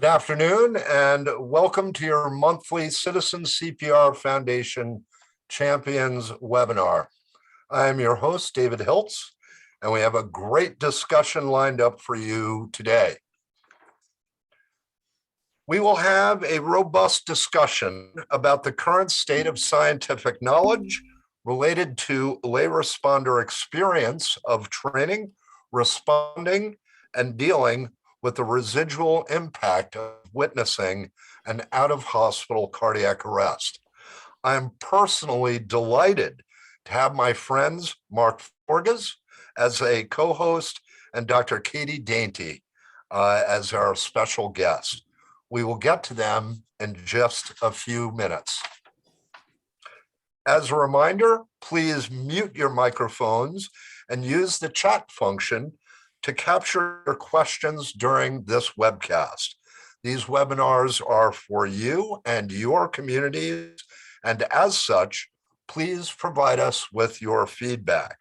Good afternoon, and welcome to your monthly Citizen CPR Foundation Champions webinar. I am your host, David Hiltz, and we have a great discussion lined up for you today. We will have a robust discussion about the current state of scientific knowledge related to lay responder experience of training, responding, and dealing with the residual impact of witnessing an out-of-hospital cardiac arrest. I am personally delighted to have my friends Mark Forgues as a co-host and Dr. Katie Dainty as our special guest. We will get to them in just a few minutes. As a reminder, please mute your microphones and use the chat function to capture your questions during this webcast. These webinars are for you and your communities, and as such, please provide us with your feedback.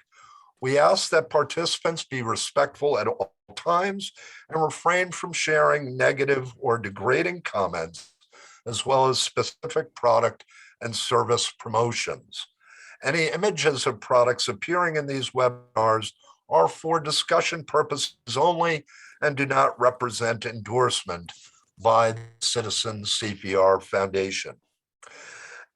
We ask that participants be respectful at all times and refrain from sharing negative or degrading comments, as well as specific product and service promotions. Any images of products appearing in these webinars are for discussion purposes only and do not represent endorsement by the Citizen CPR Foundation.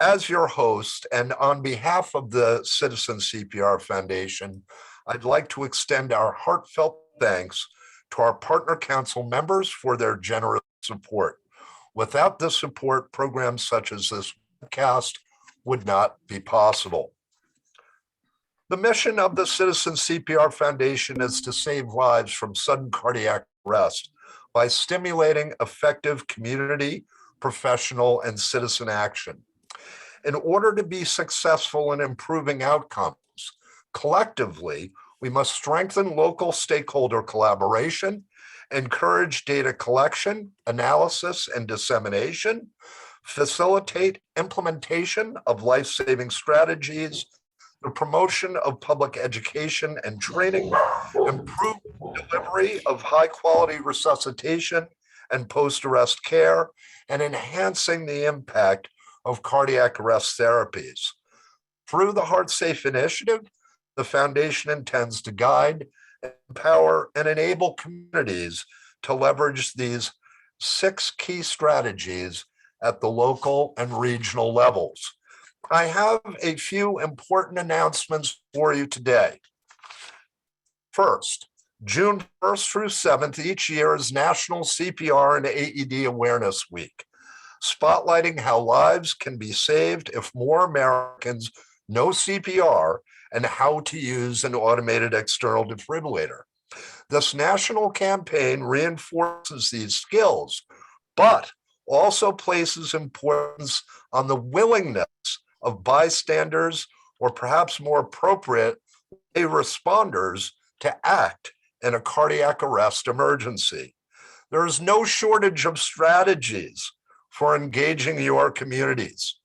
As your host and on behalf of the Citizen CPR Foundation, I'd like to extend our heartfelt thanks to our partner council members for their generous support. Without this support, programs such as this podcast would not be possible. The mission of the Citizen CPR Foundation is to save lives from sudden cardiac arrest by stimulating effective community, professional, and citizen action. In order to be successful in improving outcomes, collectively, we must strengthen local stakeholder collaboration, encourage data collection, analysis, and dissemination, facilitate implementation of life-saving strategies, the promotion of public education and training, improve delivery of high-quality resuscitation and post-arrest care, and enhancing the impact of cardiac arrest therapies. Through the HeartSafe initiative, the Foundation intends to guide, empower, and enable communities to leverage these 6 key strategies at the local and regional levels. I have a few important announcements for you today. First, June 1st through 7th each year is National CPR and AED Awareness Week, spotlighting how lives can be saved if more Americans know CPR and how to use an automated external defibrillator. This national campaign reinforces these skills, but also places importance on the willingness of bystanders, or perhaps more appropriate, responders to act in a cardiac arrest emergency. There is no shortage of strategies for engaging your communities.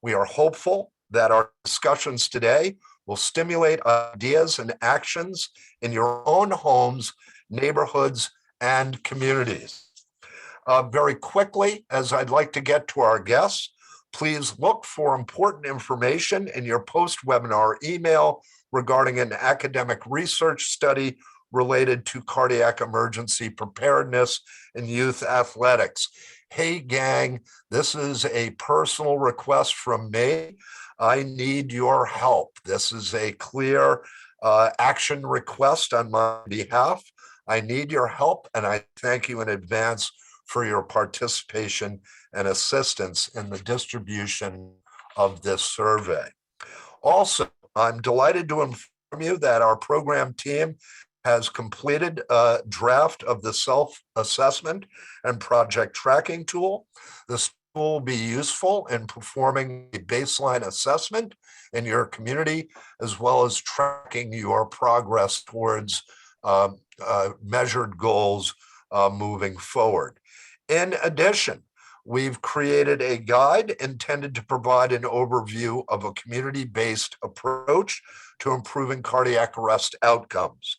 We are hopeful that our discussions today will stimulate ideas and actions in your own homes, neighborhoods, and communities. Very quickly, as I'd like to get to our guests, please look for important information in your post-webinar email regarding an academic research study related to cardiac emergency preparedness in youth athletics. Hey, gang, this is a personal request from me. I need your help. This is a clear action request on my behalf. I need your help, and I thank you in advance for your participation and assistance in the distribution of this survey. Also, I'm delighted to inform you that our program team has completed a draft of the self-assessment and project tracking tool. This tool will be useful in performing a baseline assessment in your community, as well as tracking your progress towards measured goals moving forward. In addition, we've created a guide intended to provide an overview of a community-based approach to improving cardiac arrest outcomes.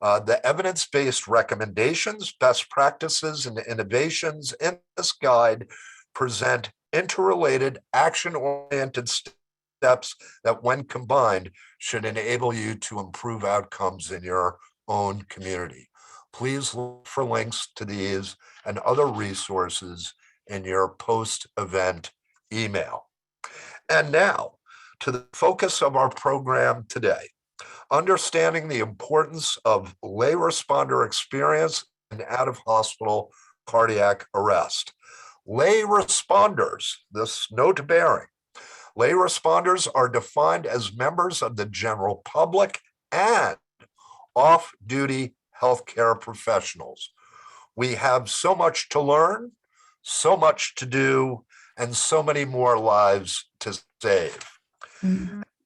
The evidence-based recommendations, best practices, and innovations in this guide present interrelated, action-oriented steps that, when combined, should enable you to improve outcomes in your own community. Please look for links to these and other resources in your post-event email. And now, to the focus of our program today: understanding the importance of lay responder experience in out-of-hospital cardiac arrest. Lay responders, this note bearing, lay responders are defined as members of the general public and off-duty healthcare professionals. We have so much to learn, so much to do, and so many more lives to save.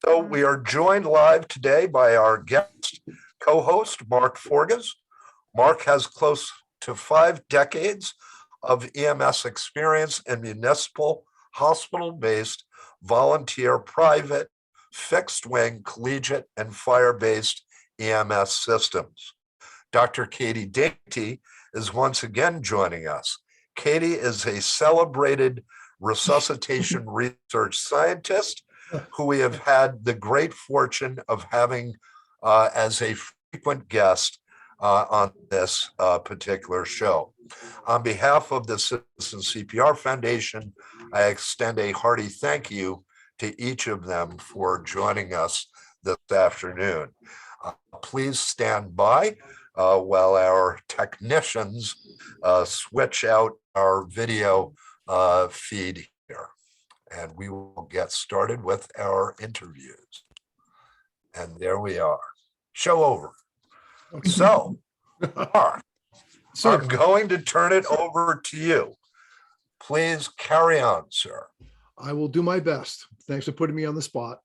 So we are joined live today by our guest co-host, Mark Forgues. Mark has close to 5 decades of EMS experience in municipal, hospital-based, volunteer, private, fixed-wing, collegiate, and fire-based EMS systems. Dr. Katie Dainty is once again joining us. Katie is a celebrated resuscitation research scientist who we have had the great fortune of having as a frequent guest on this particular show. On behalf of the Citizen CPR Foundation, I extend a hearty thank you to each of them for joining us this afternoon. Please stand by while our technicians switch out our video feed here. And we will get started with our interviews. And there we are. Show over. Okay. So, Mark, I'm going to turn it over to you. Please carry on, sir. I will do my best. Thanks for putting me on the spot.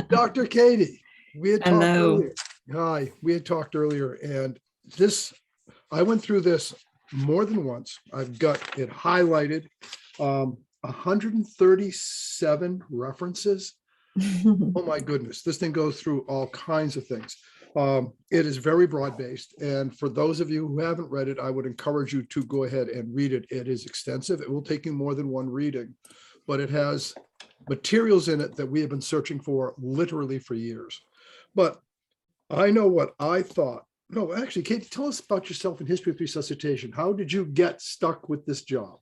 Dr. Katie, we had talked earlier. Hi, we had talked earlier, and I went through this more than once. I've got it highlighted. 137 references. Oh my goodness, this thing goes through all kinds of things. It is very broad-based, and for those of you who haven't read it, I would encourage you to go ahead and read it. It is extensive. It will take you more than one reading, but it has materials in it that we have been searching for literally for years. But I know what I thought. No, actually, Kate, tell us about yourself and history of resuscitation. How did you get stuck with this job?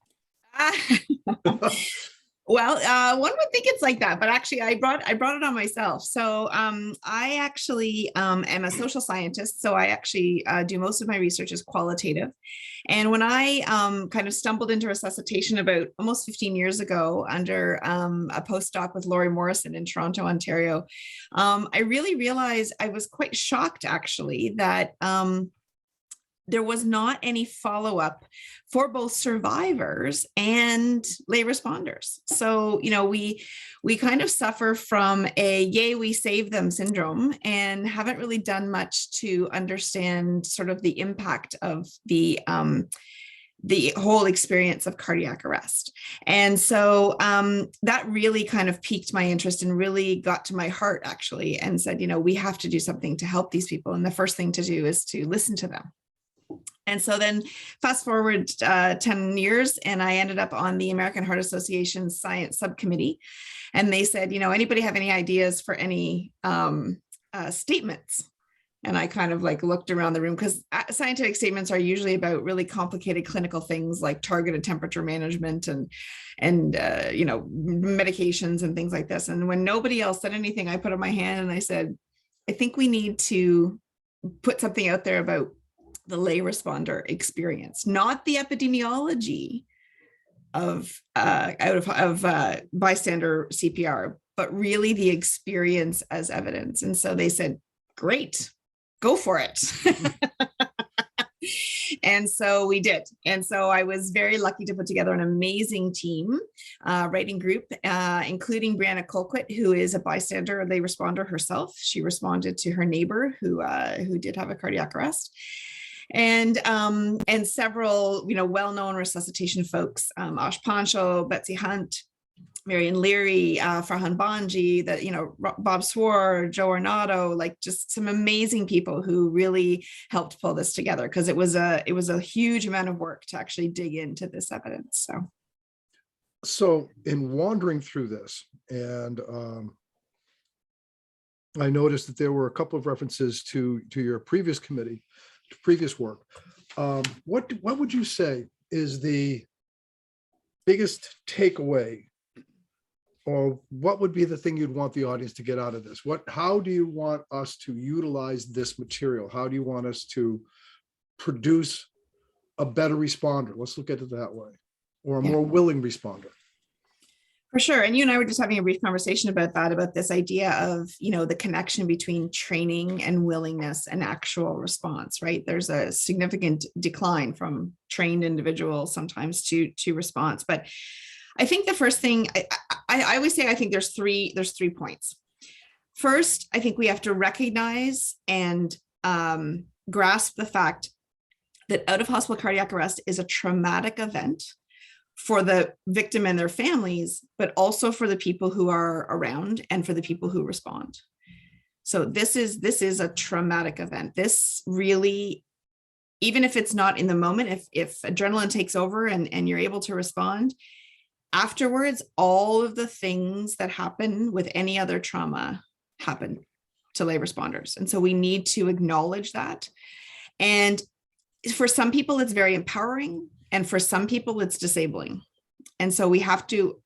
Well, one would think it's like that, but actually I brought it on myself. So I actually am a social scientist. So I actually do most of my research is qualitative. And when I kind of stumbled into resuscitation about almost 15 years ago under a postdoc with Laurie Morrison in Toronto, Ontario, I really realized I was quite shocked actually that there was not any follow-up for both survivors and lay responders. So, you know, we kind of suffer from a yay, we saved them syndrome and haven't really done much to understand sort of the impact of the whole experience of cardiac arrest. And so that really kind of piqued my interest and really got to my heart actually, and said, you know, we have to do something to help these people. And the first thing to do is to listen to them. And so then fast forward 10 years, and I ended up on the American Heart Association's science subcommittee. And they said, you know, anybody have any ideas for any statements? And I kind of like looked around the room, because scientific statements are usually about really complicated clinical things like targeted temperature management and you know, medications and things like this. And when nobody else said anything, I put up my hand and I said, I think we need to put something out there about the lay responder experience, not the epidemiology of bystander CPR, but really the experience as evidence. And so they said, great, go for it. And so we did. And so I was very lucky to put together an amazing team, writing group, including Brianna Colquitt, who is a bystander, a lay responder herself. She responded to her neighbor who did have a cardiac arrest. And several, you know, well-known resuscitation folks, Osh Pancho, Betsy Hunt, Marion Leary, Farhan Banji, that, Bob Swore, Joe Arnaudo, like just some amazing people who really helped pull this together, because it was a huge amount of work to actually dig into this evidence. So in wandering through this, and I noticed that there were a couple of references to your previous committee, to previous work. What would you say is the biggest takeaway, or what would be the thing you'd want the audience to get out of this? How do you want us to utilize this material? How do you want us to produce a better responder? Let's look at it that way, or a more willing responder. For sure. And you and I were just having a brief conversation about this idea of, the connection between training and willingness and actual response, right? There's a significant decline from trained individuals sometimes to response. But I think the first thing I always say, I think there's three points. First, I think we have to recognize and grasp the fact that out of hospital cardiac arrest is a traumatic event for the victim and their families, but also for the people who are around and for the people who respond. So this is a traumatic event. This really, even if it's not in the moment, if adrenaline takes over and you're able to respond, afterwards, all of the things that happen with any other trauma happen to lay responders. And so we need to acknowledge that. And for some people, it's very empowering. And for some people, it's disabling. And so we have to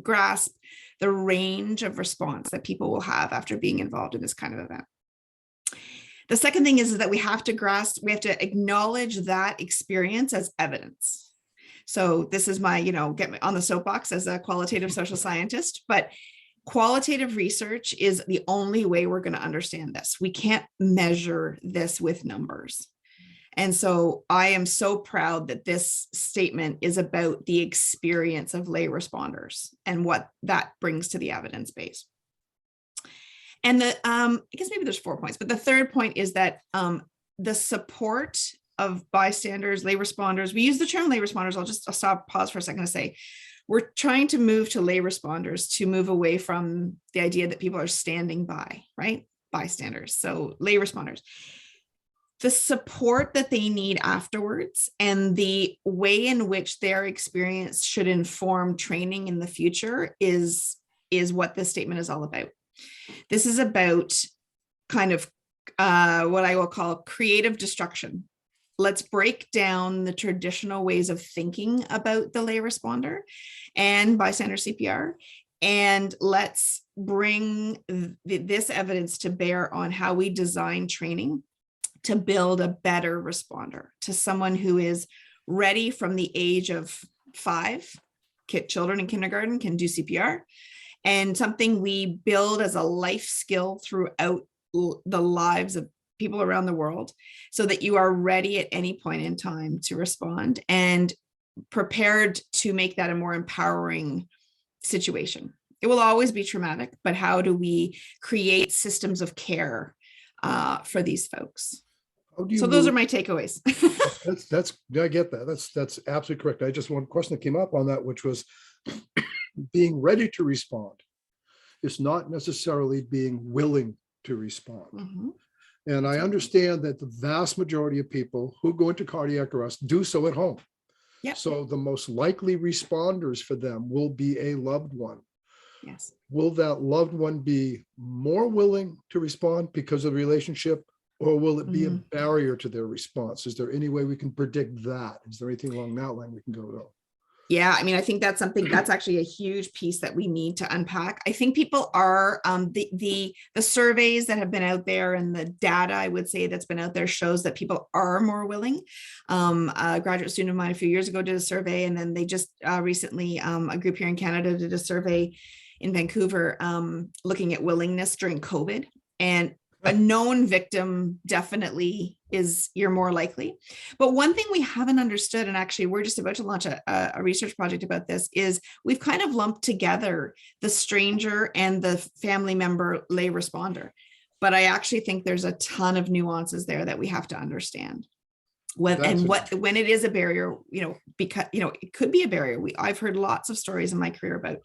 grasp the range of response that people will have after being involved in this kind of event. The second thing is that we have to acknowledge that experience as evidence. So this is my, get me on the soapbox as a qualitative social scientist, but qualitative research is the only way we're going to understand this. We can't measure this with numbers. And so I am so proud that this statement is about the experience of lay responders and what that brings to the evidence base. And I guess maybe there's 4 points, but the third point is that the support of bystanders, lay responders, we use the term lay responders. I'll pause for a second to say, we're trying to move to lay responders to move away from the idea that people are standing by, right? Bystanders, so lay responders. The support that they need afterwards and the way in which their experience should inform training in the future is what this statement is all about. This is about kind of what I will call creative destruction. Let's break down the traditional ways of thinking about the lay responder and bystander CPR, and let's bring this evidence to bear on how we design training to build a better responder, to someone who is ready from the age of 5. Children in kindergarten can do CPR, and something we build as a life skill throughout the lives of people around the world, so that you are ready at any point in time to respond and prepared to make that a more empowering situation. It will always be traumatic, but how do we create systems of care for these folks? So those are my takeaways. That's I get that. That's absolutely correct. I just one question that came up on that, which was being ready to respond. It's not necessarily being willing to respond. Mm-hmm. And I understand that the vast majority of people who go into cardiac arrest do so at home. Yep. So the most likely responders for them will be a loved one. Yes. Will that loved one be more willing to respond because of the relationship, or will it be a barrier to their response? Is there any way we can predict that? Is there anything along that line we can go to? Yeah, I mean, I think that's actually a huge piece that we need to unpack. I think people are, the surveys that have been out there and the data, I would say, that's been out there shows that people are more willing. A graduate student of mine a few years ago did a survey, and then they just recently, a group here in Canada did a survey in Vancouver looking at willingness during COVID. And a known victim definitely is you're more likely. But one thing we haven't understood, and actually we're just about to launch a research project about this, is we've kind of lumped together the stranger and the family member lay responder. But I actually think there's a ton of nuances there that we have to understand. When it is a barrier, because it could be a barrier. I've heard lots of stories in my career about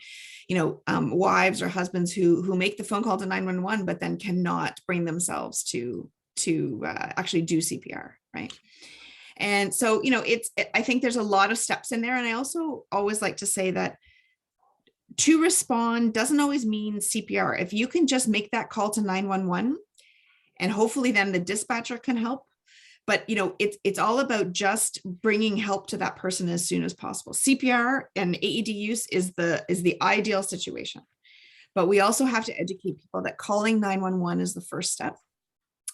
wives or husbands who make the phone call to 911 but then cannot bring themselves to actually do CPR, right? And so I think there's a lot of steps in there. And I also always like to say that to respond doesn't always mean CPR. If you can just make that call to 911 and hopefully then the dispatcher can help. But it's all about just bringing help to that person as soon as possible. CPR and AED use is the ideal situation, but we also have to educate people that calling 911 is the first step,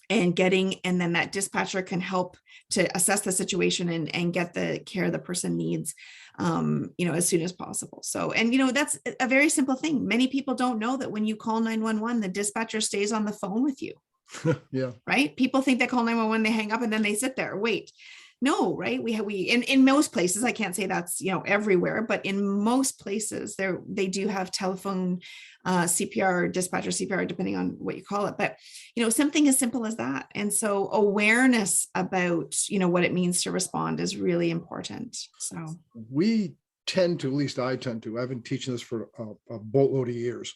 and then that dispatcher can help to assess the situation and get the care the person needs, as soon as possible. So, and that's a very simple thing. Many people don't know that when you call 911, the dispatcher stays on the phone with you. Yeah. Right. People think they call 911, they hang up and then they sit there, wait. No, right. We in most places, I can't say that's, everywhere, but in most places they do have telephone CPR, dispatcher CPR, depending on what you call it. But, something as simple as that. And so awareness about, what it means to respond is really important. So We tend to, at least I tend to, I've been teaching this for a boatload of years.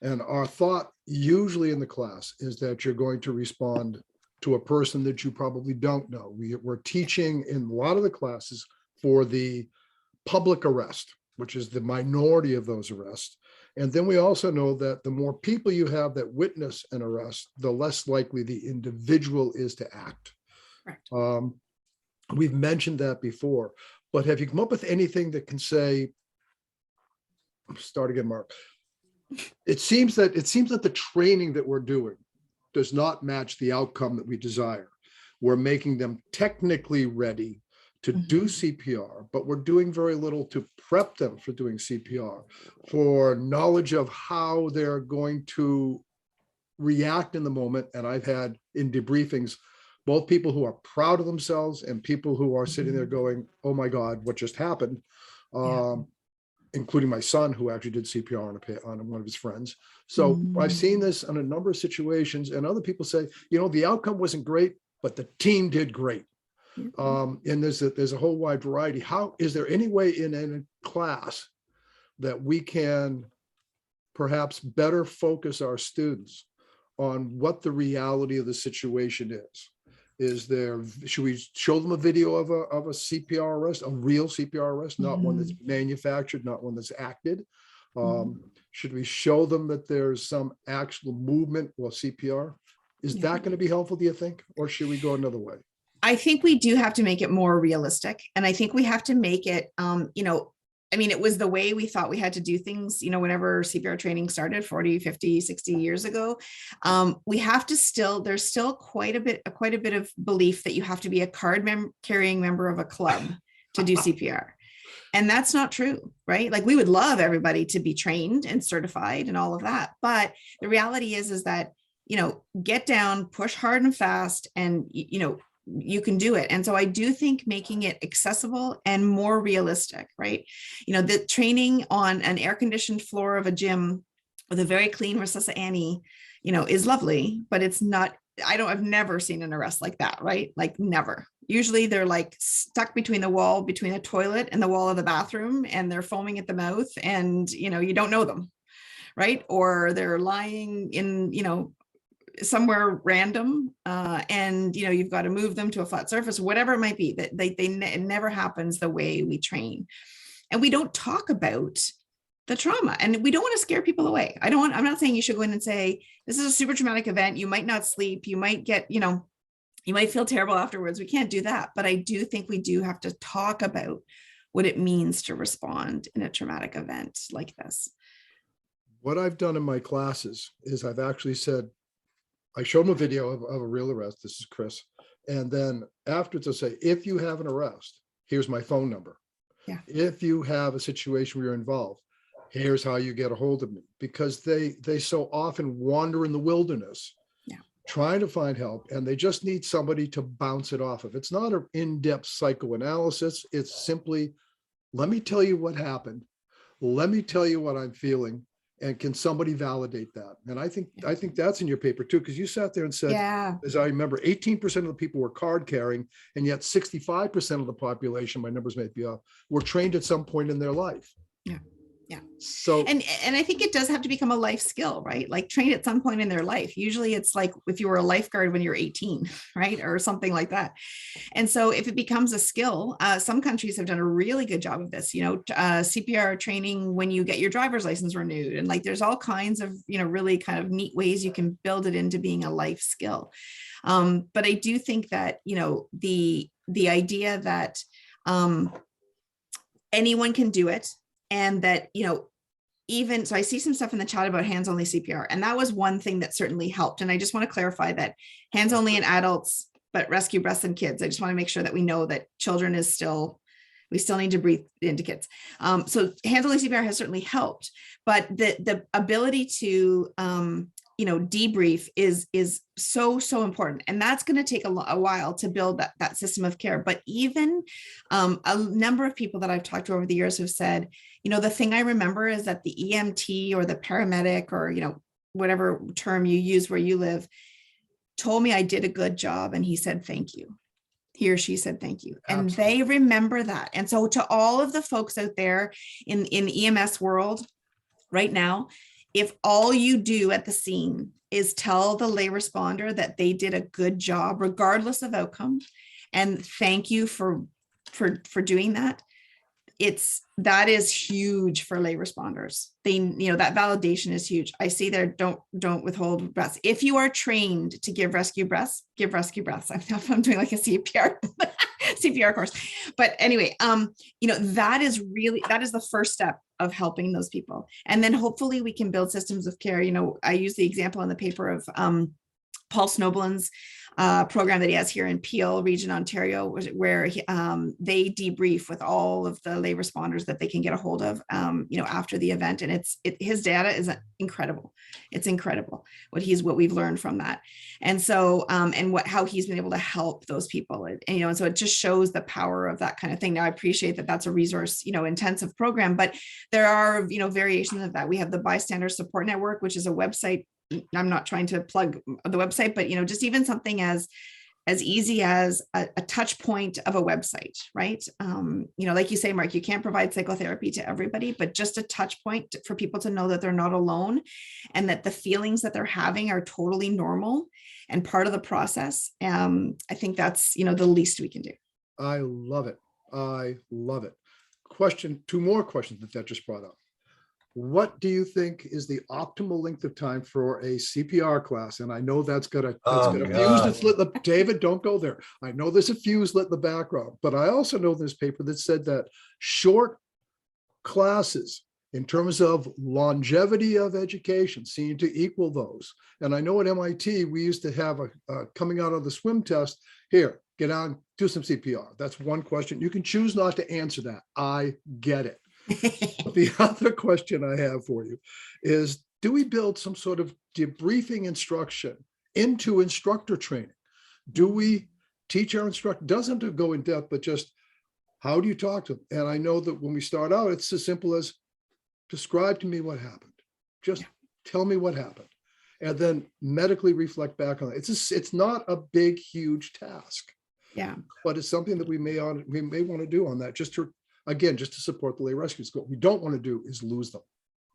And our thought usually in the class is that you're going to respond to a person that you probably don't know. We're teaching in a lot of the classes for the public arrest, which is the minority of those arrests. And then we also know that the more people you have that witness an arrest, the less likely the individual is to act. Correct. We've mentioned that before, but have you come up with anything that can say, start again, Mark. It seems that the training that we're doing does not match the outcome that we desire. We're making them technically ready to do CPR, but we're doing very little to prep them for doing CPR, for knowledge of how they're going to react in the moment. And I've had in debriefings, both people who are proud of themselves and people who are sitting there going, oh my God, what just happened? Including my son, who actually did CPR on one of his friends. So I've seen this on a number of situations, and other people say, the outcome wasn't great, but the team did great. And there's a whole wide variety. How is there any way in a class that we can perhaps better focus our students on what the reality of the situation is? Should we show them a video of a CPR arrest, a real CPR arrest, not one that's manufactured, not one that's acted? Should we show them that there's some actual movement while CPR? Is that going to be helpful, do you think? Or should we go another way? I think we do have to make it more realistic. And I think we have to make it, it was the way we thought we had to do things, whenever CPR training started 40, 50, 60 years ago. We have to there's still quite a bit of belief that you have to be a card-carrying member of a club to do CPR. And that's not true, right? Like, we would love everybody to be trained and certified and all of that. But the reality is that, get down, push hard and fast, and, you can do it. And so I do think making it accessible and more realistic, right? The training on an air-conditioned floor of a gym with a very clean Resusci Annie, is lovely, but it's not, I've never seen an arrest like that, right? Like, never. Usually they're like stuck between the toilet and the wall of the bathroom, and they're foaming at the mouth, and, you don't know them, right? Or they're lying in, somewhere random, and you've got to move them to a flat surface, whatever it might be. That it never happens the way we train, and we don't talk about the trauma, and we don't want to scare people away. I'm not saying you should go in and say, this is a super traumatic event, you might not sleep, you might get, you might feel terrible afterwards. We can't do that. But I do think we do have to talk about what it means to respond in a traumatic event like this. What I've done in my classes is I've actually said, I showed them a video of a real arrest. This is Chris. And then afterwards, I'll say, if you have an arrest, here's my phone number. Yeah. If you have a situation where you're involved, here's how you get a hold of me. Because they so often wander in the wilderness, trying to find help, and they just need somebody to bounce it off of. It's not an in-depth psychoanalysis. It's simply, let me tell you what happened. Let me tell you what I'm feeling. And can somebody validate that? And I think that's in your paper too, because you sat there and said, Yeah. as I remember, 18% of the people were card carrying, and yet 65% of the population, my numbers may be off, were trained at some point in their life. Yeah. Yeah. So, And I think it does have to become a life skill, right? Like trained at some point in their life. Usually it's like if you were a lifeguard when you're 18, right? Or something like that. And so if it becomes a skill, some countries have done a really good job of this, CPR training when you get your driver's license renewed. And like, there's all kinds of, really kind of neat ways you can build it into being a life skill. But I do think that, the idea that anyone can do it, and that, even so I see some stuff in the chat about hands-only CPR, and that was one thing that certainly helped. And I just want to clarify that hands-only in adults, but rescue breaths in kids. I just want to make sure that we know that children we still need to breathe into kids. So hands-only CPR has certainly helped, but the ability to, debrief is so important. And that's going to take a while to build that system of care. But even a number of people that I've talked to over the years have said, the thing I remember is that the EMT or the paramedic or, whatever term you use where you live, told me I did a good job. And he said, thank you. He or she said, thank you. And Absolutely. they remember that. And so to all of the folks out there in EMS world right now, if all you do at the scene is tell the lay responder that they did a good job, regardless of outcome, and thank you for doing that, that is huge for lay responders. That validation is huge. I see there, don't withhold breaths. If you are trained to give rescue breaths, give rescue breaths. I'm doing like a CPR course. But anyway, that is the first step of helping those people. And then hopefully we can build systems of care. I use the example in the paper of Paul Snoblin's program that he has here in Peel Region, Ontario, where they debrief with all of the lay responders that they can get a hold of, after the event. And his data is incredible. It's incredible what we've learned from that. And so, how he's been able to help those people. And so it just shows the power of that kind of thing. Now I appreciate that that's a resource, intensive program, but there are, variations of that. We have the Bystander Support Network, which is a website. I'm not trying to plug the website, but just even something as easy as a touch point of a website, right? Like you say, Mark, you can't provide psychotherapy to everybody, but just a touch point for people to know that they're not alone and that the feelings that they're having are totally normal and part of the process. I think that's, the least we can do. I love it. I love it. Two more questions that just brought up. What do you think is the optimal length of time for a CPR class? And I know that's gonna fuse that's lit. David, don't go there. I know there's a fuse lit in the background, but I also know this paper that said that short classes in terms of longevity of education seem to equal those. And I know at MIT, we used to have coming out of the swim test, here, get on, do some CPR. That's one question. You can choose not to answer that. I get it. The other question I have for you is, do we build some sort of debriefing instruction into instructor training? Do we teach our instructor, doesn't have to go in depth, but just how do you talk to them? And I know that when we start out, it's as simple as describe to me what happened. Just tell me what happened. And then medically reflect back on it. It's not a big, huge task. Yeah. But it's something that we may want to do on that, just to support the lay rescues. What we don't want to do is lose them.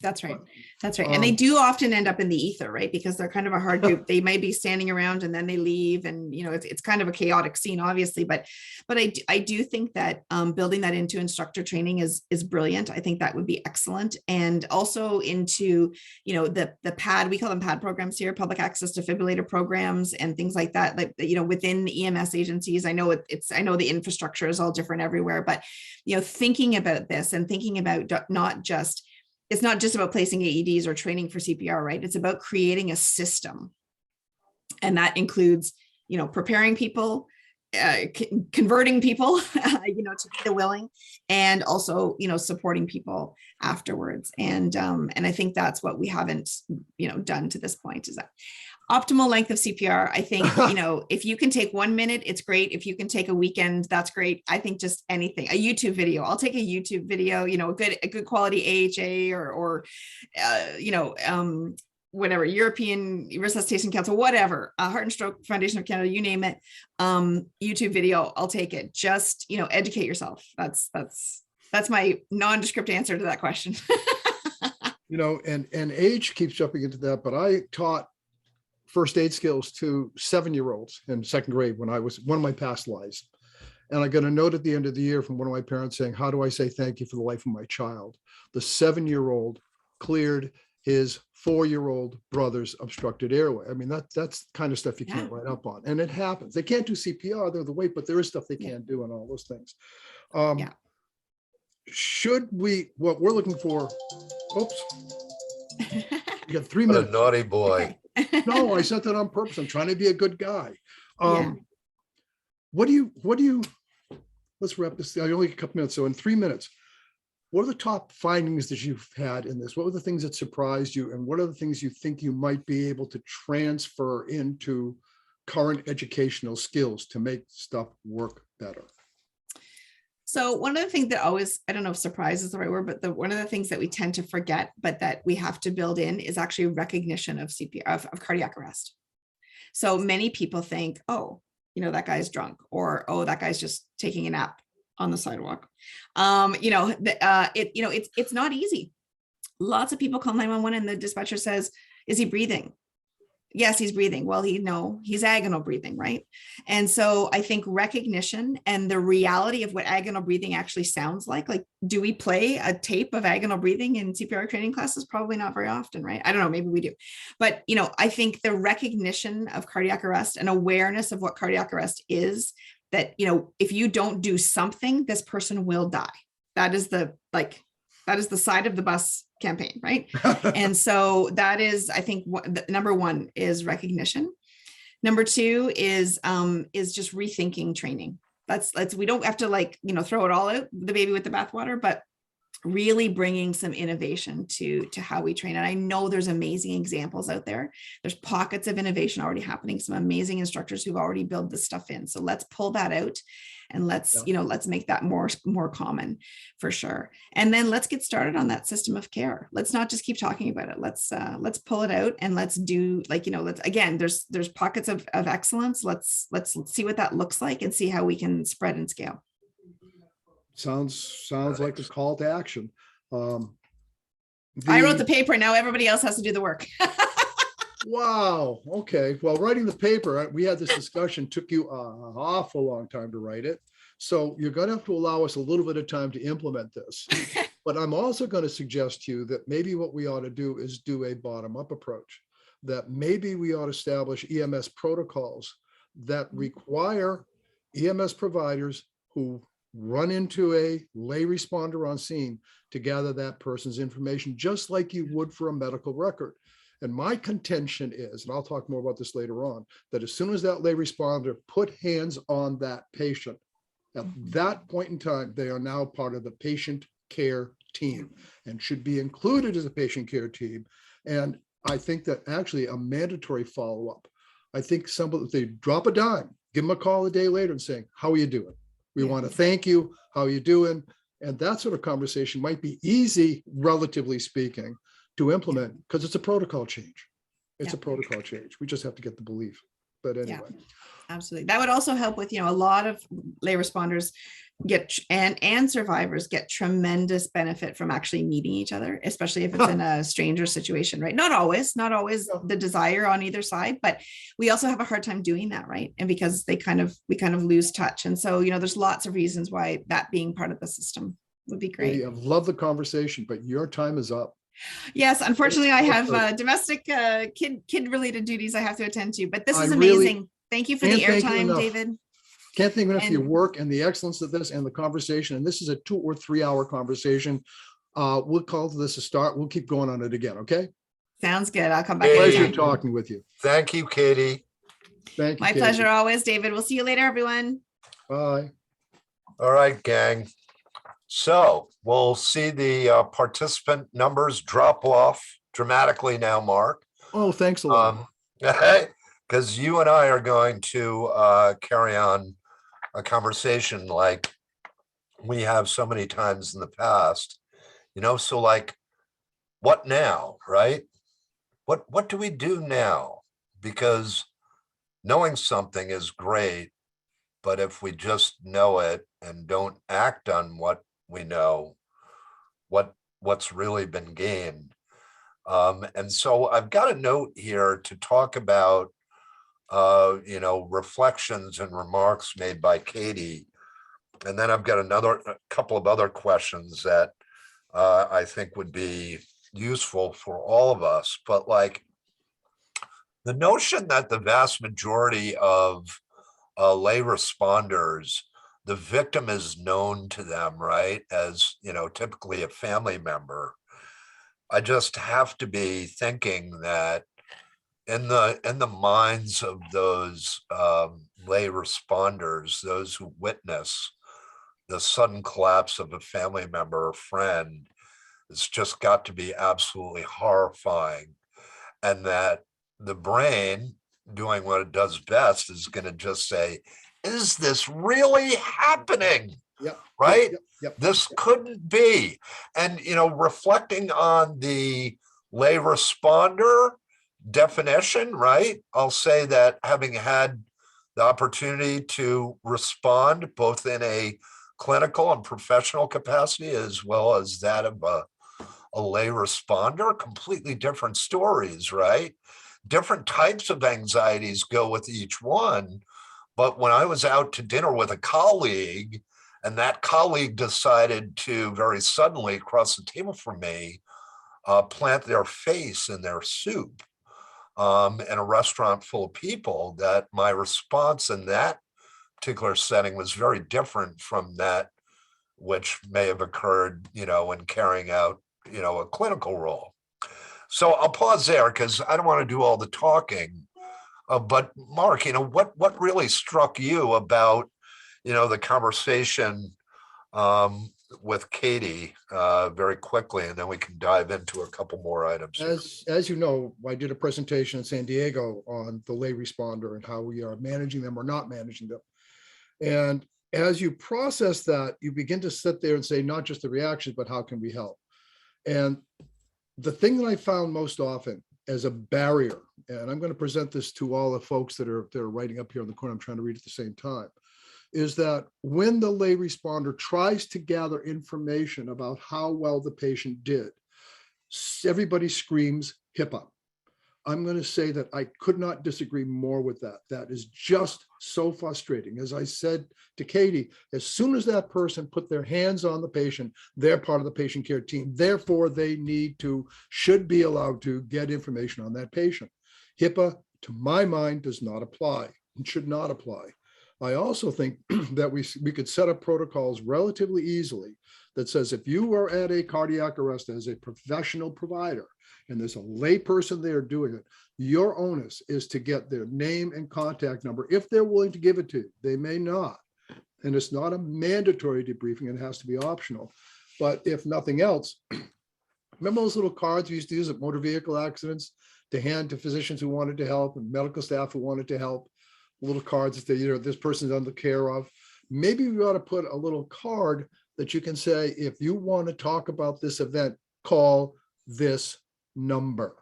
That's right. That's right. And they do often end up in the ether, right? Because they're kind of a hard group. They may be standing around and then they leave, and it's kind of a chaotic scene, obviously. But I do think that building that into instructor training is brilliant. I think that would be excellent, and also into the PAD, we call them PAD programs here, public access defibrillator programs, and things like that. Like within the EMS agencies, I know I know the infrastructure is all different everywhere, but thinking about this and thinking about it's not just about placing AEDs or training for CPR, right? It's about creating a system. And that includes, preparing people, converting people, to be the willing, and also, supporting people afterwards. And I think that's what we haven't, done to this point, is that Optimal length of CPR. I think, if you can take 1 minute, it's great. If you can take a weekend, that's great. I think just anything, a YouTube video. I'll take a YouTube video, a good quality AHA or whatever, European Resuscitation Council, whatever, Heart and Stroke Foundation of Canada, you name it. YouTube video, I'll take it. Just, educate yourself. That's my nondescript answer to that question. And age keeps jumping into that, but I taught first aid skills to 7-year-olds in second grade when I was one of my past lives. And I got a note at the end of the year from one of my parents saying, how do I say thank you for the life of my child? The 7-year-old cleared his 4-year-old brother's obstructed airway. I mean, that's kind of stuff you can't write up on. And it happens. They can't do CPR, they're the weight, but there is stuff they can't do and all those things. Should we, what we're looking for, oops. You got 3 What a minutes. naughty boy. No, I said that on purpose. I'm trying to be a good guy. What do you, let's wrap this. I only a couple minutes. So in 3 minutes, what are the top findings that you've had in this? What were the things that surprised you? And what are the things you think you might be able to transfer into current educational skills to make stuff work better? So one of the things that always, I don't know if surprise is the right word, but one of the things that we tend to forget, but that we have to build in is actually recognition of CPR, of cardiac arrest. So many people think, oh, that guy's drunk, or, oh, that guy's just taking a nap on the sidewalk. It's not easy. Lots of people call 911 and the dispatcher says, is he breathing? Yes, he's breathing. Well, he's agonal breathing, right? And so I think recognition and the reality of what agonal breathing actually sounds like do we play a tape of agonal breathing in CPR training classes? Probably not very often, right? I don't know, maybe we do. But, I think the recognition of cardiac arrest and awareness of what cardiac arrest is, that, if you don't do something, this person will die. That is the side of the bus campaign, right? And so that is, I think, number one is recognition. Number two is just rethinking training. We don't have to throw it all out, the baby with the bathwater, but really bringing some innovation to how we train. And I know there's amazing examples out there. There's pockets of innovation already happening. Some amazing instructors who've already built this stuff in. So let's pull that out and let's make that more common for sure. And then let's get started on that system of care. Let's not just keep talking about it. Let's pull it out and let's do there's pockets of excellence. Let's see what that looks like and see how we can spread and scale. Sounds like a call to action. I wrote the paper. Now everybody else has to do the work. Wow. Okay. Well, writing the paper, we had this discussion, took you an awful long time to write it. So you're going to have to allow us a little bit of time to implement this. But I'm also going to suggest to you that maybe what we ought to do is do a bottom-up approach, that maybe we ought to establish EMS protocols that require EMS providers who run into a lay responder on scene to gather that person's information, just like you would for a medical record. And my contention is, and I'll talk more about this later on, that as soon as that lay responder put hands on that patient, at that point in time, they are now part of the patient care team and should be included as a patient care team. And I think that actually a mandatory follow-up. I think if they drop a dime, give them a call a day later and saying, how are you doing? We want to thank you. How are you doing? And that sort of conversation might be easy, relatively speaking, to implement because it's a protocol change. It's a protocol change. We just have to get the belief. But anyway. Absolutely. That would also help with, a lot of lay responders and survivors get tremendous benefit from actually meeting each other, especially if it's in a stranger situation, right? Not always the desire on either side, but we also have a hard time doing that, right? And because we kind of lose touch. And so, there's lots of reasons why that being part of the system would be great. I've loved the conversation, but your time is up. Yes, unfortunately, I have domestic kid related duties I have to attend to, but this is amazing. Thank you for the airtime, David. Can't thank you enough for your work and the excellence of this and the conversation. And this is a 2 or 3 hour conversation. We'll call this a start. We'll keep going on it again. Okay. Sounds good. I'll come back. Pleasure talking with you. Thank you, Katie. Thank you. My pleasure always, David. We'll see you later, everyone. Bye. All right, gang. So we'll see the participant numbers drop off dramatically now, Mark. Oh, thanks a lot. Because you and I are going to carry on a conversation like we have so many times in the past, so like, what now, right? What do we do now? Because knowing something is great, but if we just know it and don't act on what we know, what's really been gained? And so I've got a note here to talk about, reflections and remarks made by Katie. And then I've got a couple of other questions that I think would be useful for all of us. But like the notion that the vast majority of lay responders, the victim is known to them, right? As, typically a family member. I just have to be thinking that in the minds of those lay responders, those who witness the sudden collapse of a family member or friend, it's just got to be absolutely horrifying. And that the brain, doing what it does best, is going to just say, is this really happening? Yep. Right? Yep. This couldn't be. And, reflecting on the lay responder definition, right? I'll say that having had the opportunity to respond both in a clinical and professional capacity, as well as that of a lay responder, completely different stories, right? Different types of anxieties go with each one. But when I was out to dinner with a colleague, and that colleague decided to very suddenly across the table from me plant their face in their soup in a restaurant full of people, that my response in that particular setting was very different from that which may have occurred, in carrying out, a clinical role. So I'll pause there because I don't want to do all the talking. But Mark, what really struck you about, the conversation with Katie very quickly, and then we can dive into a couple more items. As you know, I did a presentation in San Diego on the lay responder and how we are managing them or not managing them. And as you process that, you begin to sit there and say, not just the reactions, but how can we help? And the thing that I found most often as a barrier, and I'm going to present this to all the folks that are writing up here in the corner, I'm trying to read at the same time, is that when the lay responder tries to gather information about how well the patient did, everybody screams HIPAA. I'm going to say that I could not disagree more with that. That is just so frustrating. As I said to Katie, as soon as that person put their hands on the patient, they're part of the patient care team. Therefore, they should be allowed to get information on that patient. HIPAA, to my mind, does not apply and should not apply. I also think that we could set up protocols relatively easily that says if you are at a cardiac arrest as a professional provider and there's a lay person there doing it, your onus is to get their name and contact number if they're willing to give it to you. They may not. And it's not a mandatory debriefing, it has to be optional. But if nothing else, remember those little cards we used to use at motor vehicle accidents to hand to physicians who wanted to help and medical staff who wanted to help? Little cards that say, this person's under care of. Maybe we ought to put a little card that you can say, if you want to talk about this event, call this number.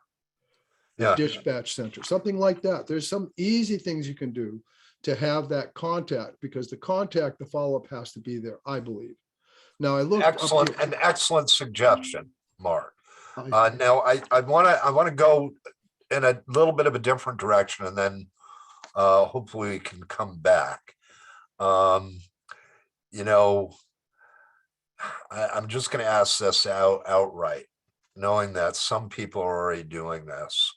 The dispatch center, something like that. There's some easy things you can do to have that contact, because the follow-up has to be there, I believe. Now I look an excellent suggestion, Mark. Now I want to go in a little bit of a different direction, and then hopefully we can come back. I'm just going to ask this outright, knowing that some people are already doing this.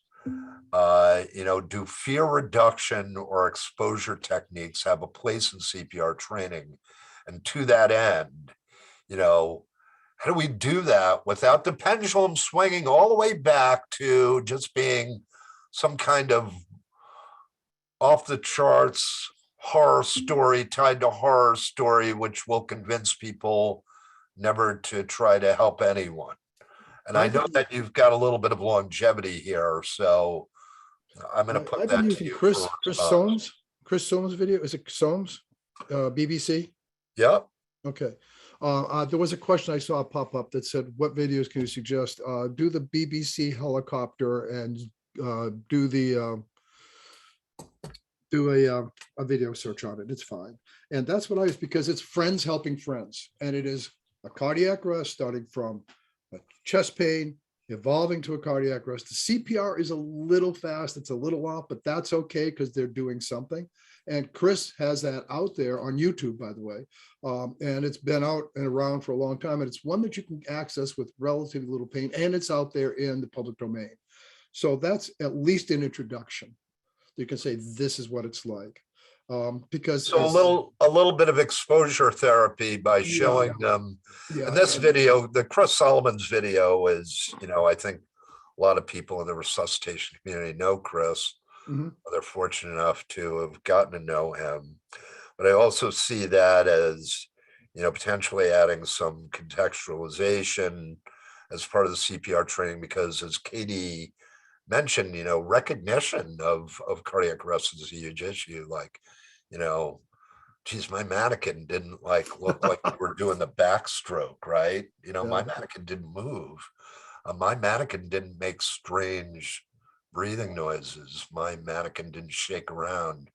Do fear reduction or exposure techniques have a place in CPR training? And to that end, how do we do that without the pendulum swinging all the way back to just being some kind of off the charts horror story tied to horror story, which will convince people never to try to help anyone? And I know that you've got a little bit of longevity here, so I'm gonna put I've been that to using you Chris for response. Soames video. Is it Soames? BBC? Yep. Okay. There was a question I saw pop up that said, what videos can you suggest? Do the BBC helicopter and do a video search on it. It's fine. And that's what I was, because it's friends helping friends. And it is a cardiac arrest starting from a chest pain, evolving to a cardiac arrest. The CPR is a little fast. It's a little off, but that's okay because they're doing something. And Chris has that out there on YouTube, by the way. And it's been out and around for a long time. And it's one that you can access with relatively little pain. And it's out there in the public domain. So that's at least an introduction. You can say, this is what it's like. Because So a little bit of exposure therapy by showing them. yeah, And this video, the Chris Solomon's video is, I think a lot of people in the resuscitation community know Chris. Mhm. They're fortunate enough to have gotten to know him. But I also see that as, potentially adding some contextualization as part of the CPR training, because as Katie mentioned, recognition of cardiac arrest is a huge issue. Like, geez, my mannequin didn't look like we were doing the backstroke, right? My mannequin didn't move. My mannequin didn't make strange breathing noises. My mannequin didn't shake around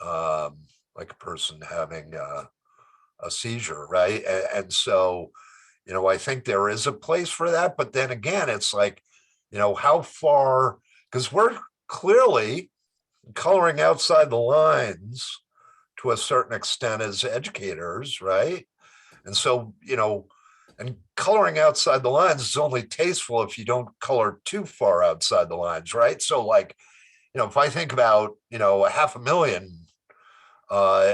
like a person having a seizure, right? And so, I think there is a place for that. But then again, it's like, how far, because we're clearly coloring outside the lines to a certain extent as educators, right? And so, and coloring outside the lines is only tasteful if you don't color too far outside the lines, right? So like, if I think about, 500,000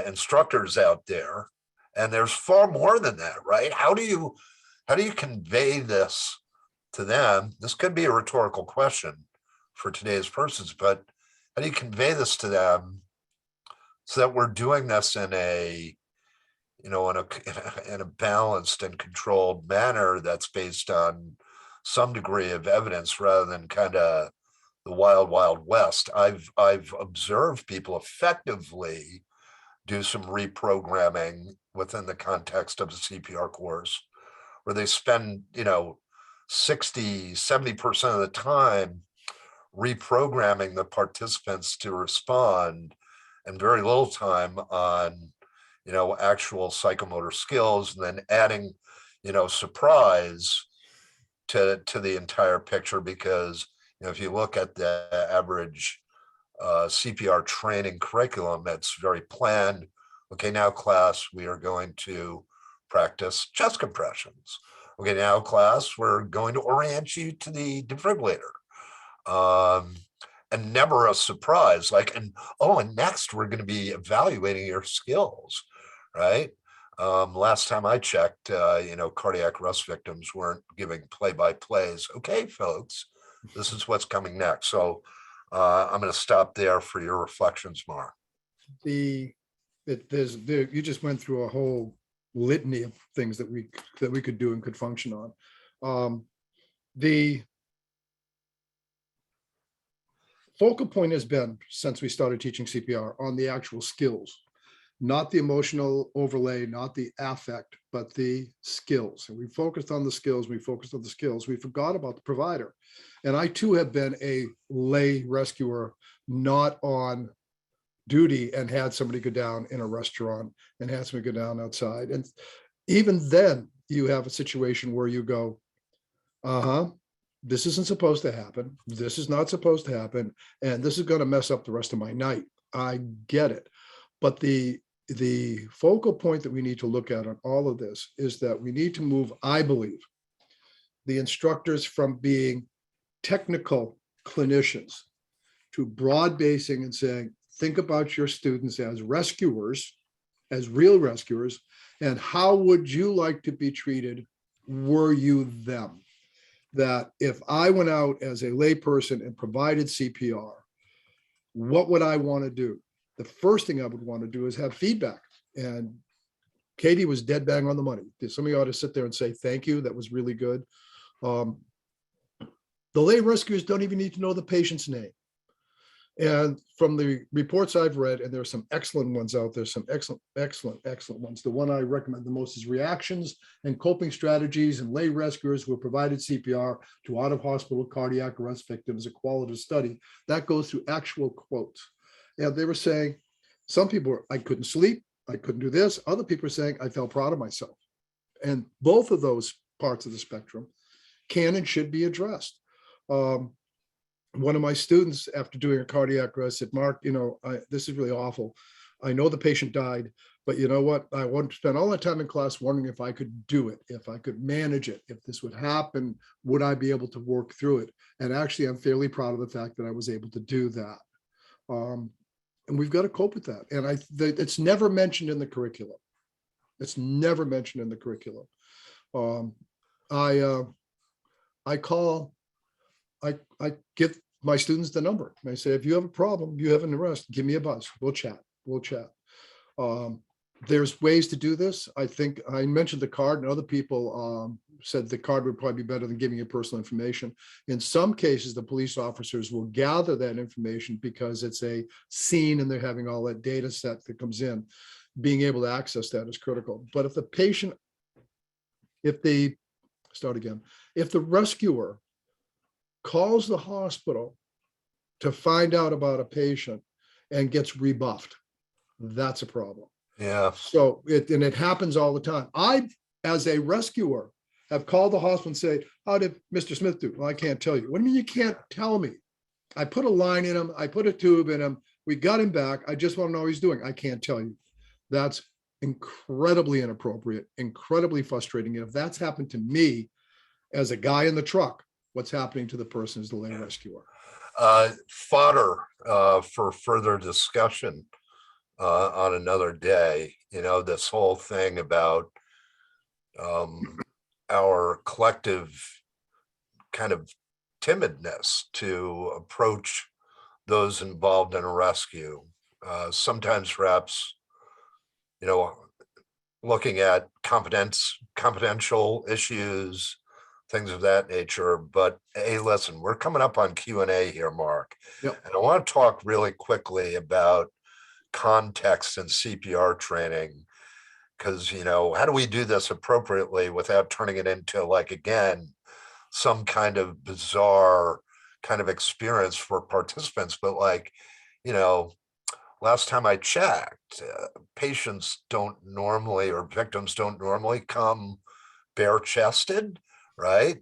instructors out there, and there's far more than that, right? How do you convey this to them? This could be a rhetorical question for today's persons, but how do you convey this to them so that we're doing this in a balanced and controlled manner that's based on some degree of evidence rather than kind of the wild, wild west? I've observed people effectively do some reprogramming within the context of a CPR course where they spend, 60-70% of the time reprogramming the participants to respond and very little time on, actual psychomotor skills, and then adding, surprise to the entire picture. Because, if you look at the average CPR training curriculum, it's very planned. Okay, now class, we are going to practice chest compressions. Okay, now class, we're going to orient you to the defibrillator. And never a surprise, and next we're going to be evaluating your skills, right? Last time I checked, cardiac arrest victims weren't giving play-by-plays. Okay, folks, this is what's coming next. So I'm going to stop there for your reflections, Mark. You just went through a whole litany of things that we could do and could function on. The focal point has been, since we started teaching CPR, on the actual skills, not the emotional overlay, not the affect, but the skills. And we focused on the skills. We forgot about the provider. And I too have been a lay rescuer, not on duty, and had somebody go down in a restaurant and had somebody go down outside. And even then you have a situation where you go, this isn't supposed to happen. This is not supposed to happen. And this is going to mess up the rest of my night. I get it. But the focal point that we need to look at on all of this is that we need to move, I believe, the instructors from being technical clinicians to broad basing and saying, think about your students as rescuers, as real rescuers, and how would you like to be treated were you them? That if I went out as a layperson and provided CPR, what would I want to do? The first thing I would want to do is have feedback. And Katie was dead bang on the money. Somebody ought to sit there and say, thank you, that was really good. The lay rescuers don't even need to know the patient's name. And from the reports I've read, and there's some excellent ones out there, some excellent ones. The one I recommend the most is reactions and coping strategies and lay rescuers who have provided CPR to out-of-hospital cardiac arrest victims, a qualitative study. That goes through actual quotes. And they were saying, some people were, I couldn't sleep, I couldn't do this. Other people are saying, I felt proud of myself. And both of those parts of the spectrum can and should be addressed. One of my students, after doing a cardiac arrest, said, Mark, this is really awful. I know the patient died, but you know what? I want to spend all that time in class wondering if I could do it, if I could manage it, if this would happen, would I be able to work through it? And actually, I'm fairly proud of the fact that I was able to do that. And we've got to cope with that. And it's never mentioned in the curriculum. It's never mentioned in the curriculum. I give my students the number. And I say, if you have a problem, you have an arrest, give me a buzz. We'll chat. There's ways to do this. I think I mentioned the card, and other people said the card would probably be better than giving you personal information. In some cases, the police officers will gather that information because it's a scene and they're having all that data set that comes in. Being able to access that is critical. But if the rescuer calls the hospital to find out about a patient and gets rebuffed, that's a problem. Yeah. So it happens all the time. I, as a rescuer, have called the hospital and say, how did Mr. Smith do? Well, I can't tell you. What do you mean you can't tell me? I put a line in him. I put a tube in him. We got him back. I just want to know how he's doing. I can't tell you. That's incredibly inappropriate, incredibly frustrating. And if that's happened to me as a guy in the truck, what's happening to the person as the lay rescuer? Fodder for further discussion on another day. This whole thing about our collective kind of timidness to approach those involved in a rescue. Sometimes perhaps, looking at confidential issues, things of that nature. But hey, listen, we're coming up on Q&A here, Mark. Yep. And I want to talk really quickly about context and CPR training, because, how do we do this appropriately without turning it into, like, again, some kind of bizarre kind of experience for participants? But last time I checked, patients don't normally, or victims don't normally come bare-chested, right?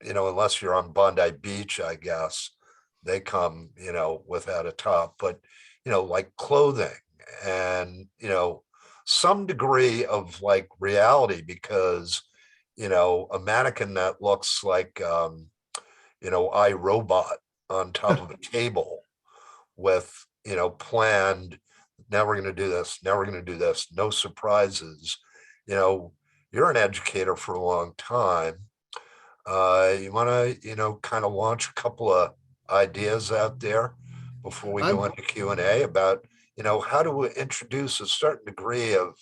Unless you're on Bondi Beach, I guess they come, without a top, but, like clothing and, some degree of like reality, because, a mannequin that looks like, iRobot on top of a table with, planned, now we're going to do this, now we're going to do this, no surprises. You're an educator for a long time. You want to, kind of launch a couple of ideas out there before we go into Q&A about, how to introduce a certain degree of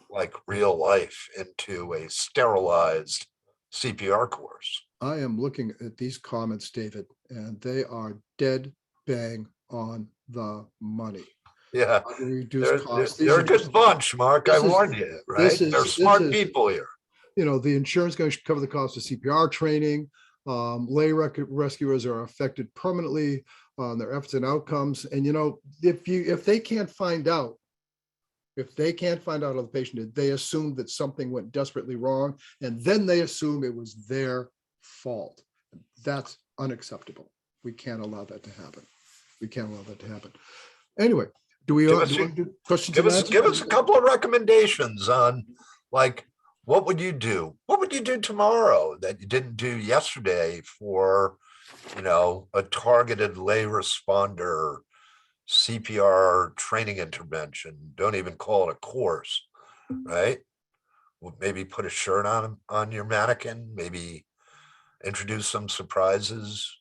like real life into a sterilized CPR course. I am looking at these comments, David, and they are dead bang on the money. Yeah, Reduce costs. They're a good bunch, Mark. I warned you, right? They're smart people here. The insurance going to cover the cost of CPR training. Lay rescuers are affected permanently on their efforts and outcomes. And if they can't find out, how the patient did, they assume that something went desperately wrong, and then they assume it was their fault. That's unacceptable. We can't allow that to happen. Anyway, do we do questions? Give us a couple of recommendations on, like, what would you do? What would you do tomorrow that you didn't do yesterday for, a targeted lay responder CPR training intervention? Don't even call it a course, right? Maybe put a shirt on your mannequin, maybe introduce some surprises.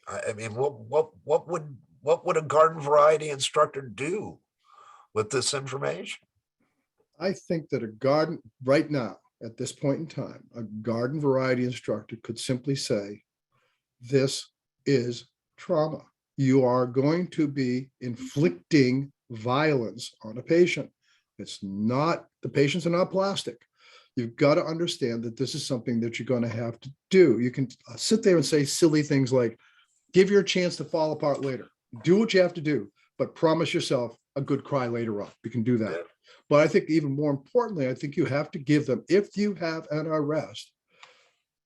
I mean, what would a garden variety instructor do with this information? I think that a garden right now, at this point in time, a garden variety instructor could simply say, this is trauma. you are going to be inflicting violence on a patient. It's not, the patients are not plastic. You've got to understand that this is something that you're going to have to do. You can sit there and say silly things like, give your chance to fall apart later. Do what you have to do, but promise yourself a good cry later on. You can do that. But I think even more importantly, I think you have to give them, if you have an arrest,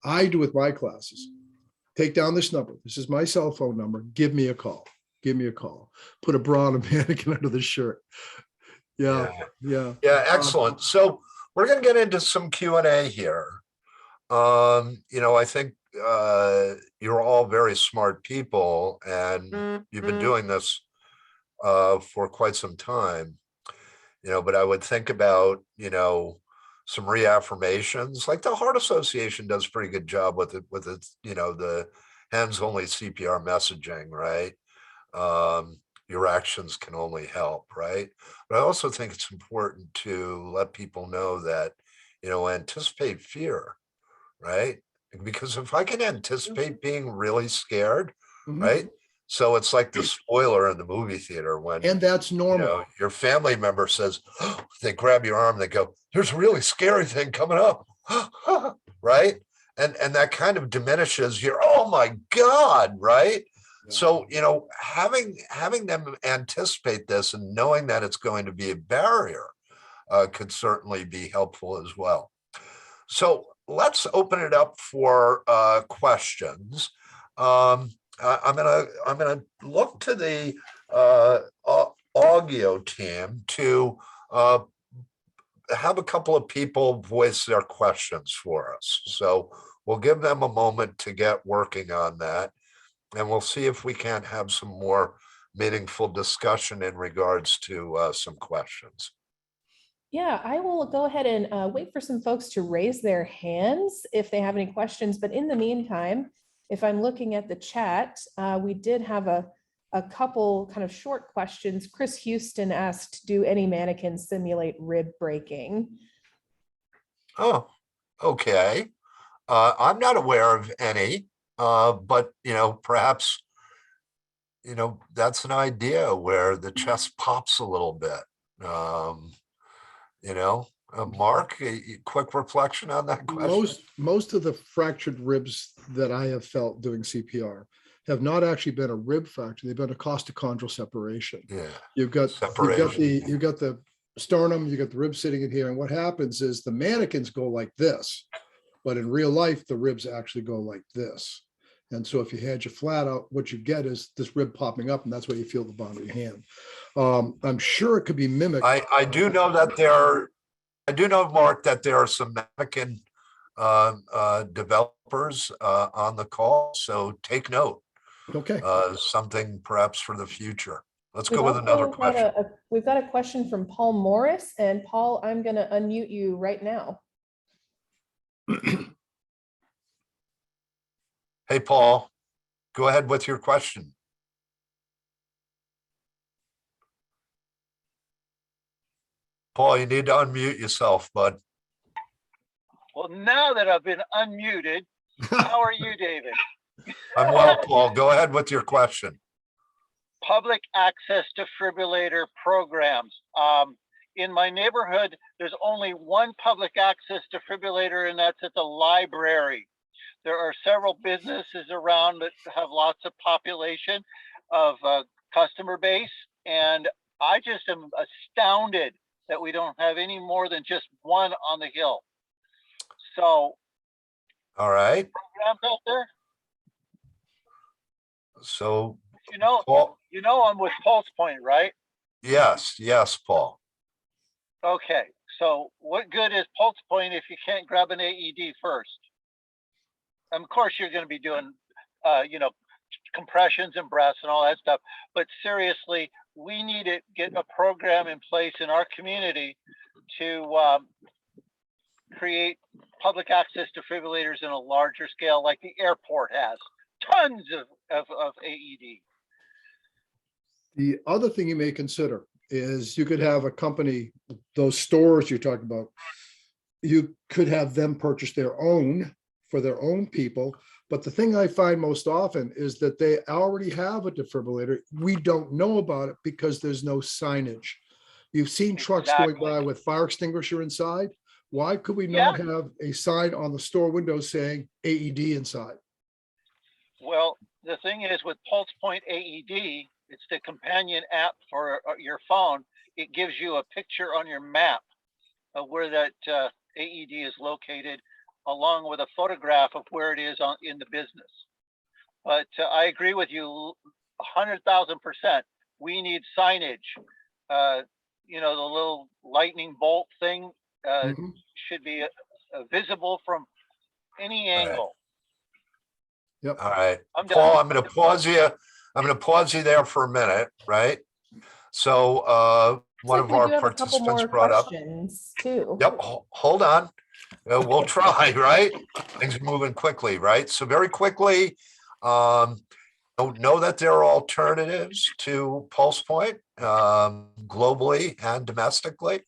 I do with my classes, take down this number. This is my cell phone number. Give me a call. Give me a call. Put a bra and a mannequin under the shirt. Yeah. Yeah, excellent. So we're going to get into some Q&A here. I think you're all very smart people, and you've been doing this for quite some time, but I would think about, some reaffirmations. Like the Heart Association does a pretty good job with it, the hands only CPR messaging, right? Your actions can only help, right? But I also think it's important to let people know that, anticipate fear, right? Because if I can anticipate being really scared, right? So it's like the spoiler in the movie theater when, and that's normal. Your family member says, they grab your arm, they go, there's a really scary thing coming up, right? And that kind of diminishes your, oh my God, right? So, having them anticipate this and knowing that it's going to be a barrier could certainly be helpful as well. So let's open it up for questions. I'm gonna look to the audio team to have a couple of people voice their questions for us. So we'll give them a moment to get working on that, and we'll see if we can't have some more meaningful discussion in regards to some questions. Yeah, I will go ahead and wait for some folks to raise their hands if they have any questions. But in the meantime, if I'm looking at the chat, we did have a couple kind of short questions. Chris Houston asked, do any mannequins simulate rib breaking? Oh, okay. I'm not aware of any, but, perhaps, that's an idea where the chest pops a little bit. Mark, a quick reflection on that question. Most of the fractured ribs that I have felt doing CPR have not actually been a rib fracture. They've been a costochondral separation. Yeah. You've got separation. you've got the sternum, you got the ribs sitting in here. And what happens is the mannequins go like this, but in real life, the ribs actually go like this. And so if you had your flat out, what you get is this rib popping up, and that's why you feel the bottom of your hand. I'm sure it could be mimicked. I do know that I do know, Mark, that there are some mannequin developers on the call. So take note. Okay. Something perhaps for the future. Let's We've go with another also question. We've got a question from Paul Morris, and Paul, I'm going to unmute you right now. Hey, Paul, go ahead with your question. Paul, you need to unmute yourself, bud. Well, now that I've been unmuted, how are you, David? I'm well, Paul. Go ahead with your question. Public access defibrillator programs. In my neighborhood, there's only one public access defibrillator, and that's at the library. There are several businesses around that have lots of population of customer base, and I just am astounded that we don't have any more than just one on the hill. So, all right. Programs out there. So, Paul, I'm with Pulse Point, right? Yes, Paul. Okay, so what good is Pulse Point if you can't grab an AED first? Of course, you're going to be doing, compressions and breaths and all that stuff. But seriously, we need to get a program in place in our community to create public access defibrillators in a larger scale, like the airport has. Tons of AED. The other thing you may consider is you could have a company, those stores you're talking about, you could have them purchase their own for their own people, But the thing I find most often is that they already have a defibrillator. We don't know about it because there's no signage. You've seen trucks going Exactly. by with fire extinguisher inside. Why could we Yeah. not have a sign on the store window saying AED inside? Well, the thing is with Pulse Point AED, it's the companion app for your phone. It gives you a picture on your map of where that AED is located, along with a photograph of where it is in the business. But I agree with you 100,000%. We need signage. You know, the little lightning bolt thing Mhm. should be visible from any angle. Yep. All right, I'm Paul, done. I'm going to pause you. I'm going to pause you there for a minute, right? So Looks one like of we our do have a couple participants more brought up. questions too. Yep, hold on. We'll try, right? Things are moving quickly, right? So very quickly, know that there are alternatives to Pulse Point globally and domestically.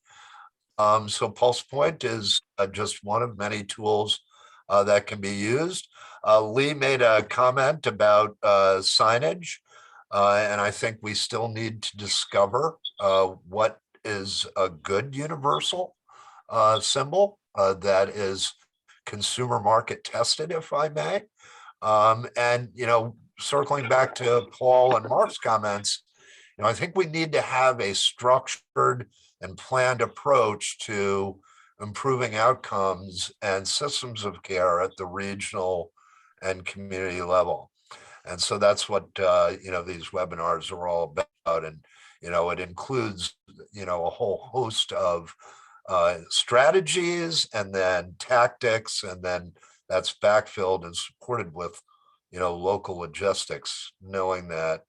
So Pulse Point is just one of many tools that can be used. Lee made a comment about signage, and I think we still need to discover what is a good universal symbol that is consumer market tested, if I may. And, circling back to Paul and Mark's comments, I think we need to have a structured and planned approach to improving outcomes and systems of care at the regional and community level. And so that's what, these webinars are all about. And, it includes, a whole host of strategies and then tactics, and then that's backfilled and supported with, local logistics, knowing that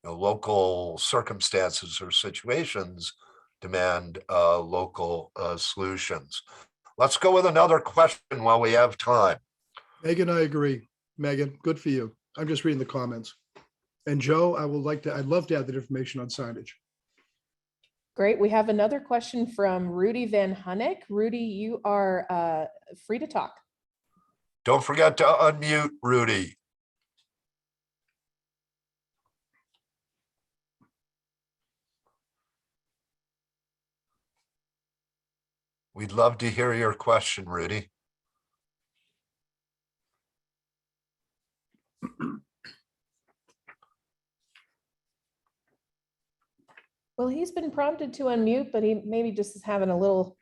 local circumstances or situations demand local solutions. Let's go with another question while we have time. Megan, I agree. Megan, good for you. I'm just reading the comments. And Joe, I'd love to have that information on signage. Great. We have another question from Rudy Van Hunnick. Rudy, you are free to talk. Don't forget to unmute, Rudy. We'd love to hear your question, Rudy. Well, he's been prompted to unmute, but he maybe just is having a little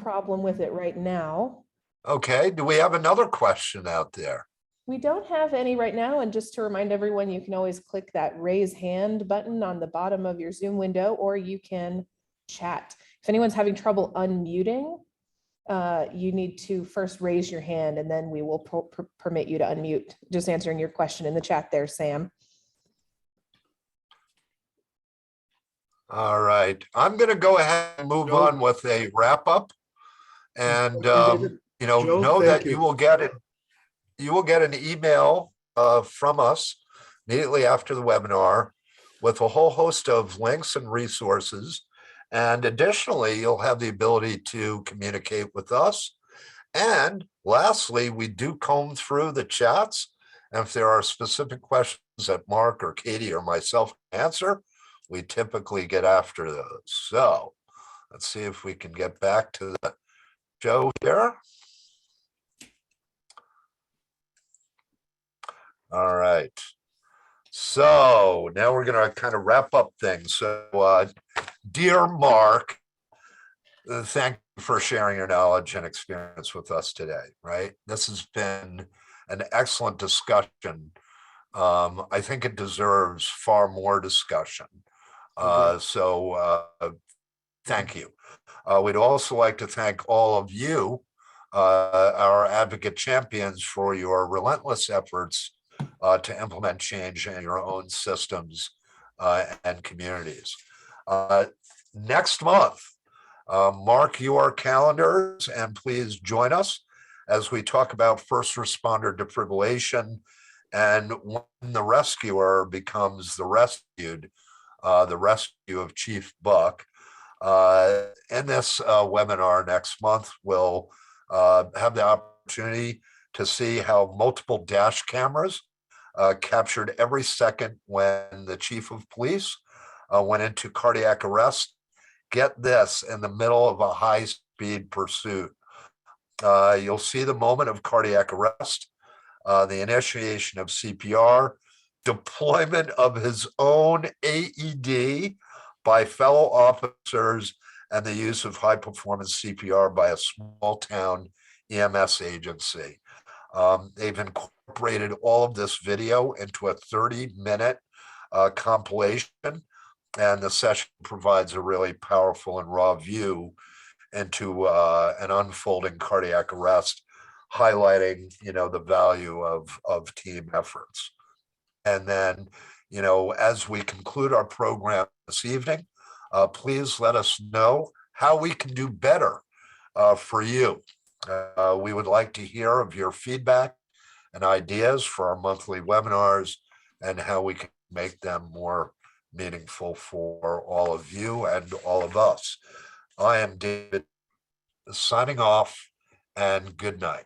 problem with it right now. Okay, do we have another question out there? We don't have any right now. And just to remind everyone, you can always click that raise hand button on the bottom of your Zoom window, or you can chat. If anyone's having trouble unmuting, you need to first raise your hand and then we will permit you to unmute. Just answering your question in the chat there, Sam. All right, I'm going to go ahead and move Joe? on with a wrap up. And, David? Joe, know that thank you you. will get it. You will get an email from us immediately after the webinar with a whole host of links and resources. And additionally, you'll have the ability to communicate with us. And lastly, we do comb through the chats. And if there are specific questions that Mark or Katie or myself answer, we typically get after those. So let's see if we can get back to the Joe here. All right. So now we're going to kind of wrap up things. So, dear Mark, thank you for sharing your knowledge and experience with us today, right? This has been an excellent discussion. I think it deserves far more discussion. So thank you. We'd also like to thank all of you, our advocate champions, for your relentless efforts to implement change in your own systems and communities. Next month, mark your calendars and please join us as we talk about first responder defibrillation and when the rescuer becomes the rescued, the rescue of Chief Buck. In this webinar next month, we'll have the opportunity to see how multiple dash cameras captured every second when the chief of police went into cardiac arrest. Get this, in the middle of a high-speed pursuit. You'll see the moment of cardiac arrest, the initiation of CPR, deployment of his own AED by fellow officers, and the use of high-performance CPR by a small-town EMS agency. They've incorporated all of this video into a 30-minute compilation, and the session provides a really powerful and raw view into an unfolding cardiac arrest, highlighting, the value of team efforts. And then, as we conclude our program this evening, please let us know how we can do better for you. We would like to hear of your feedback and ideas for our monthly webinars and how we can make them more meaningful for all of you and all of us. I am David, signing off, and good night.